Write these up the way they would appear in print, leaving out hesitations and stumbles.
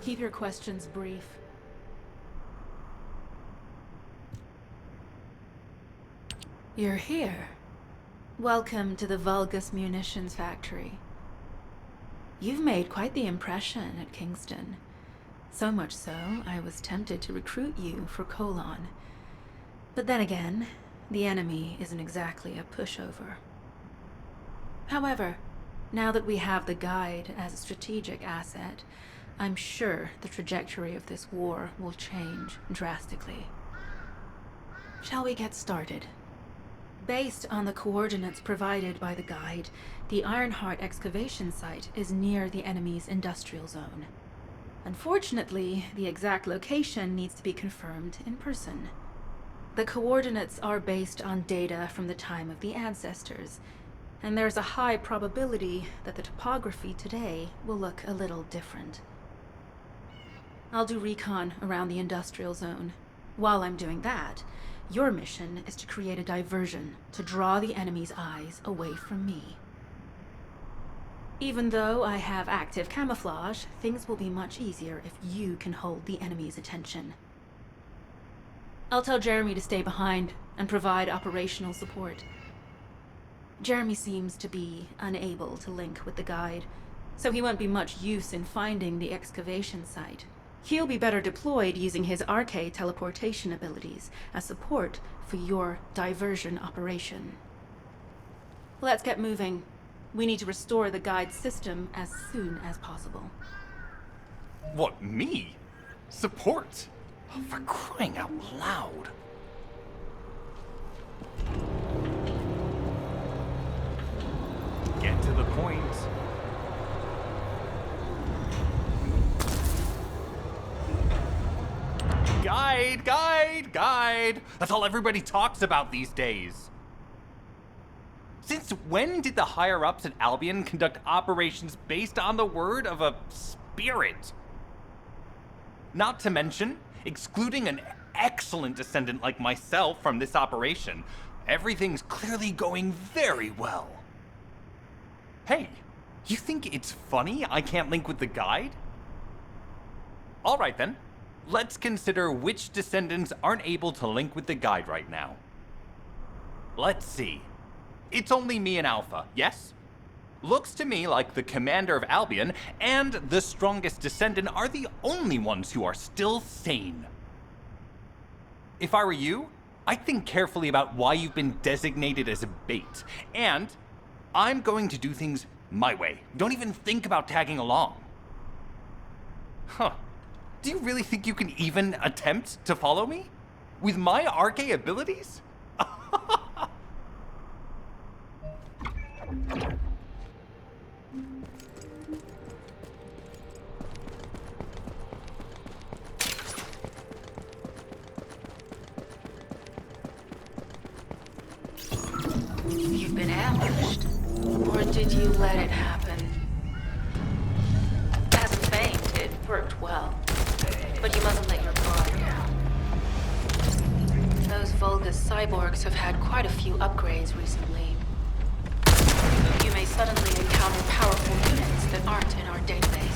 Keep your questions brief. You're here. Welcome to the Vulgus Munitions Factory. You've made quite the impression at Kingston. So much so, I was tempted to recruit you for Colon. But then again, the enemy isn't exactly a pushover. However, now that we have the guide as a strategic asset, I'm sure the trajectory of this war will change drastically. Shall we get started? Based on the coordinates provided by the guide, the Ironheart excavation site is near the enemy's industrial zone. Unfortunately, the exact location needs to be confirmed in person. The coordinates are based on data from the time of the ancestors, and there's a high probability that the topography today will look a little different. I'll do recon around the industrial zone. While I'm doing that, your mission is to create a diversion to draw the enemy's eyes away from me. Even though I have active camouflage, things will be much easier if you can hold the enemy's attention. I'll tell Jeremy to stay behind and provide operational support. Jeremy seems to be unable to link with the guide, so he won't be much use in finding the excavation site. He'll be better deployed using his RK teleportation abilities as support for your diversion operation. Let's get moving. We need to restore the guide system as soon as possible. What, me? Support? Oh, for crying out loud. Get to the point. Guide! That's all everybody talks about these days. Since when did the higher-ups at Albion conduct operations based on the word of a spirit? Not to mention, excluding an excellent descendant like myself from this operation, everything's clearly going very well. Hey, you think it's funny I can't link with the guide? All right then. Let's consider which descendants aren't able to link with the guide right now. Let's see. It's only me and Alpha, yes? Looks to me like the commander of Albion and the strongest descendant are the only ones who are still sane. If I were you, I'd think carefully about why you've been designated as a bait, and I'm going to do things my way. Don't even think about tagging along. Huh. Do you really think you can even attempt to follow me? With my RK abilities? You've been ambushed. Or did you let it happen? As a feint, it worked well. But you mustn't let your guard down. Those Vulgus cyborgs have had quite a few upgrades recently. You may suddenly encounter powerful units that aren't in our database.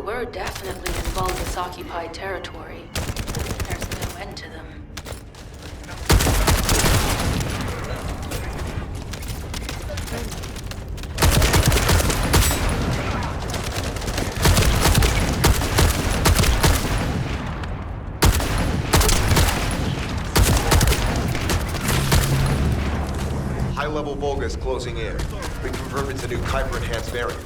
We're definitely in Vulgus-occupied territory. There's no end to them. High-level Vulgus closing in. We confirm it's a new Kuiper-enhanced variant.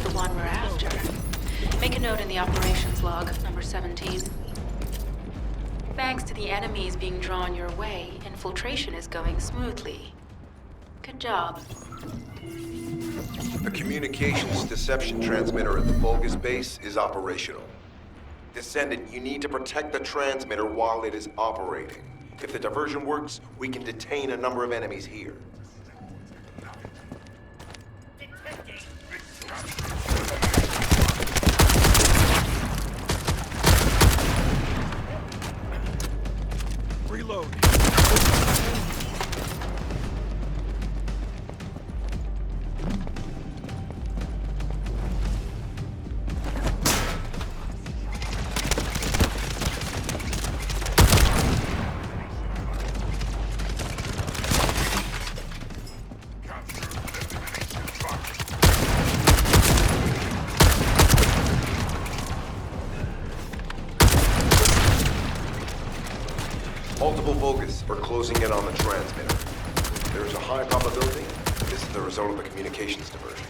The one we're after. Make a note in the operations log, number 17. Thanks to the enemies being drawn your way, infiltration is going smoothly. Good job. A communications deception transmitter at the Vulgus base is operational. Descendant, you need to protect the transmitter while it is operating. If the diversion works, we can detain a number of enemies here. Reload. Multiple Vulgus are closing in on the transmitter. There is a high probability that this is the result of the communications diversion.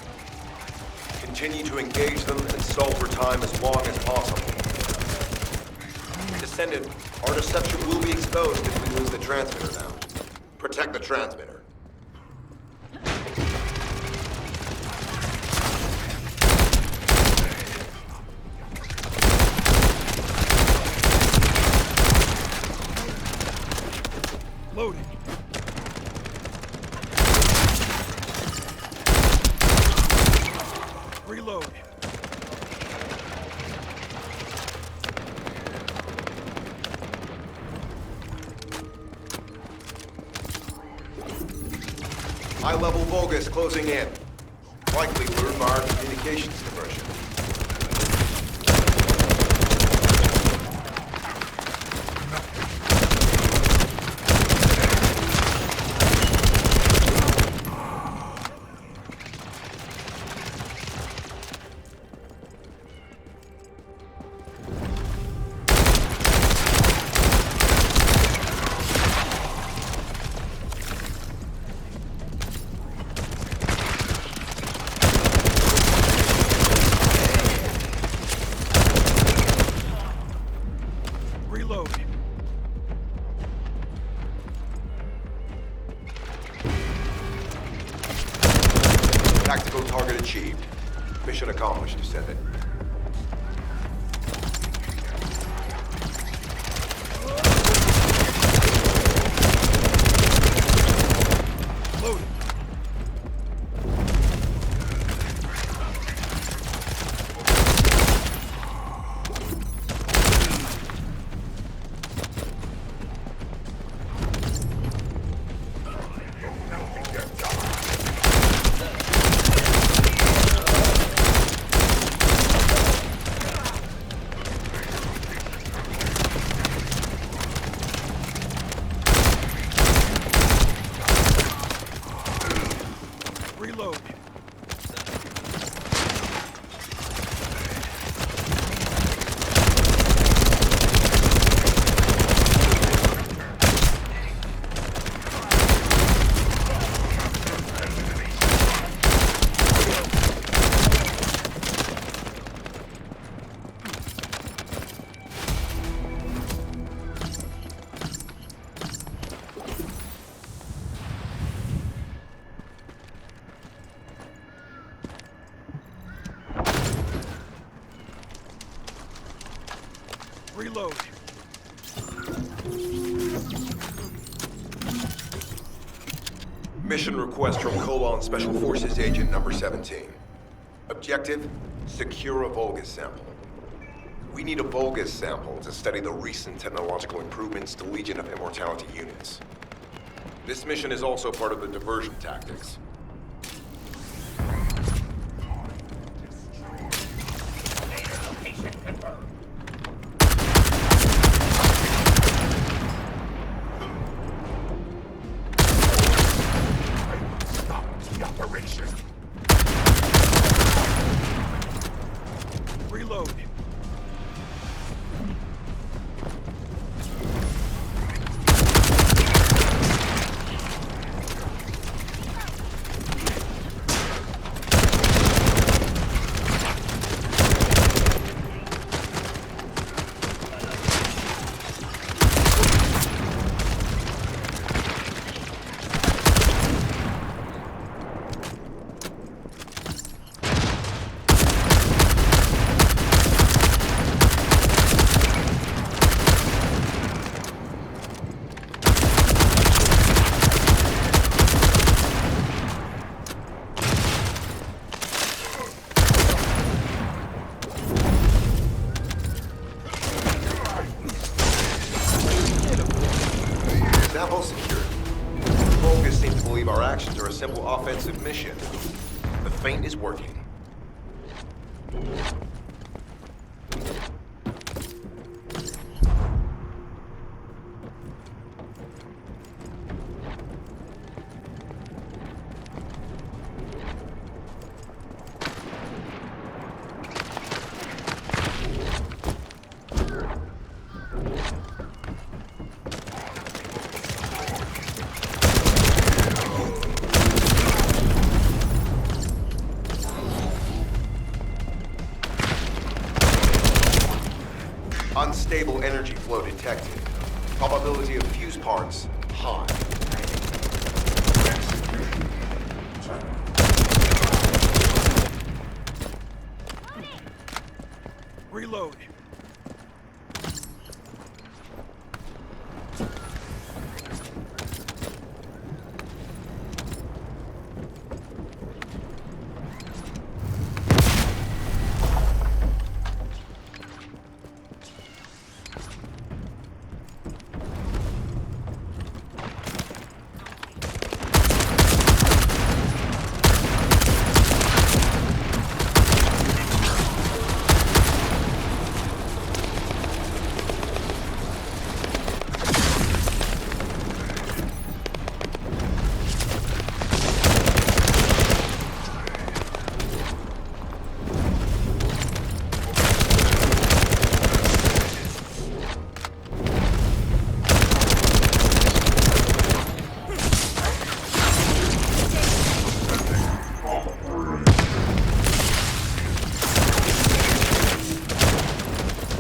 Continue to engage them and stall for time as long as possible. Descendant, our deception will be exposed if we lose the transmitter now. Protect the transmitter. Loading. Reload. High-level Vulgus closing in. Likely lured by our communications diversion. Reload. Tactical target achieved. Mission accomplished, Descendant. Loading. Reload. Reload. Mission request from Colon Special Forces Agent number 17. Objective, secure a Vulgus sample. We need a Vulgus sample to study the recent technological improvements to Legion of Immortality units. This mission is also part of the diversion tactics. Reload. actions are a simple offensive mission. The feint is working. Unstable energy flow detected. Probability of fuse parts, high. Reload.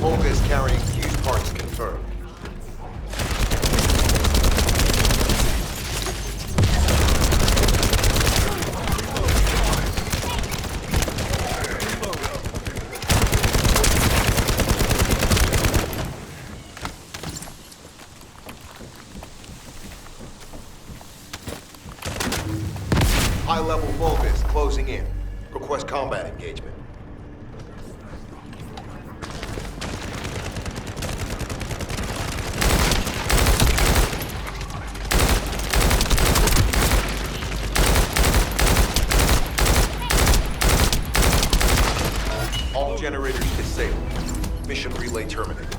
Vulgus carrying fuse parts confirmed. High-level Vulgus closing in. Request combat engagement. All generators disabled. Mission relay terminated.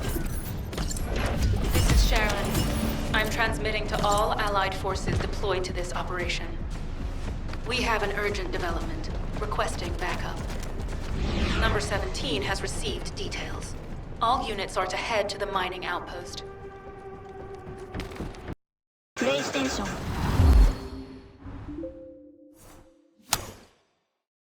This is Sharen. I'm transmitting to all Allied forces deployed to this operation. We have an urgent development, requesting backup. Number 17 has received details. All units are to head to the mining outpost. PlayStation